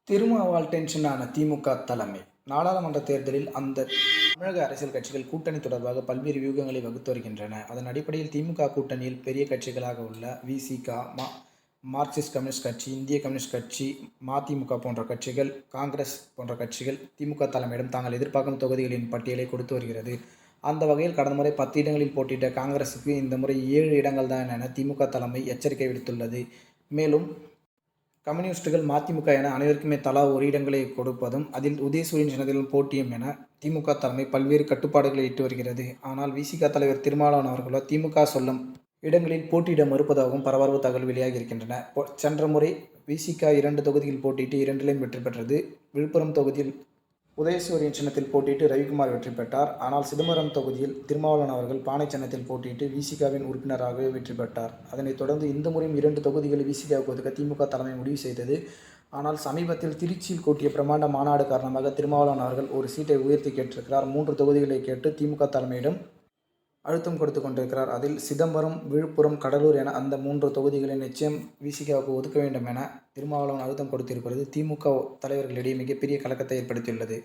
திருமாவால் டென்ஷனான திமுக தலைமை. நாடாளுமன்ற தேர்தலில் அந்த தமிழக அரசியல் கட்சிகள் கூட்டணி தொடர்பாக பல்வேறு வியூகங்களை வகுத்து வருகின்றன. அதன் அடிப்படையில் திமுக கூட்டணியில் பெரிய கட்சிகளாக உள்ள வி.சி.க., மார்க்சிஸ்ட் கம்யூனிஸ்ட் கட்சி, இந்திய கம்யூனிஸ்ட் கட்சி, ம.தி.மு.க. போன்ற கட்சிகள், காங்கிரஸ் போன்ற கட்சிகள் திமுக தலைமையிடம் தாங்கள் எதிர்பார்க்கும் தொகுதிகளின் பட்டியலை கொடுத்து வருகிறது. அந்த வகையில் கடந்த முறை 10 இடங்களில் போட்டியிட்ட காங்கிரசுக்கு இந்த முறை 7 இடங்கள் தான் என திமுக தலைமை எச்சரிக்கை விடுத்துள்ளது. மேலும் கம்யூனிஸ்டுகள், ம.தி.மு.க. என அனைவருக்குமே தலா 1 இடங்களை கொடுப்பதும், அதில் உதயசூரியன் சின்னத்தில் போட்டியும் என திமுக தலைமை பல்வேறு கட்டுப்பாடுகளை இட்டு வருகிறது. ஆனால் வி.சி.க. தலைவர் திருமாவளவன் அவர்களோ திமுக சொல்லும் இடங்களில் போட்டியிட மறுப்பதாகவும் பரபரப்பு தகவல் வெளியாகி இருக்கின்றன. சென்ற முறை வி.சி.க. 2 தொகுதியில் போட்டியிட்டு 2லையும் வெற்றி பெற்றது. விழுப்புரம் தொகுதியில் உதயசூரியன் சின்னத்தில் போட்டியிட்டு ரவிக்குமார் வெற்றி பெற்றார். ஆனால் சிதம்பரம் தொகுதியில் திருமாவளவன் அவர்கள் பானை சின்னத்தில் போட்டியிட்டு வி.சி.க.வின் உறுப்பினராகவே வெற்றி பெற்றார். அதனைத் தொடர்ந்து இந்த முறையும் 2 தொகுதிகளை வி.சி.க.வுக்கு ஒதுக்க திமுக தலைமை முடிவு செய்தது. ஆனால் சமீபத்தில் திருச்சியில் கூட்டிய பிரமாண்ட மாநாடு காரணமாக திருமாவளவன் அவர்கள் ஒரு சீட்டை உயர்த்தி கேட்டிருக்கிறார். 3 தொகுதிகளை கேட்டு திமுக தலைமையிடம் அழுத்தம் கொடுத்து கொண்டிருக்கிறார். அதில் சிதம்பரம், விழுப்புரம், கடலூர் என அந்த 3 தொகுதிகளை நிச்சயம் வி.சி.க.வுக்கு ஒதுக்க வேண்டும் என திருமாவளவன் அழுத்தம் கொடுத்திருப்பது திமுக தலைவர்களிடையே மிகப்பெரிய கலக்கத்தை ஏற்படுத்தியுள்ளது.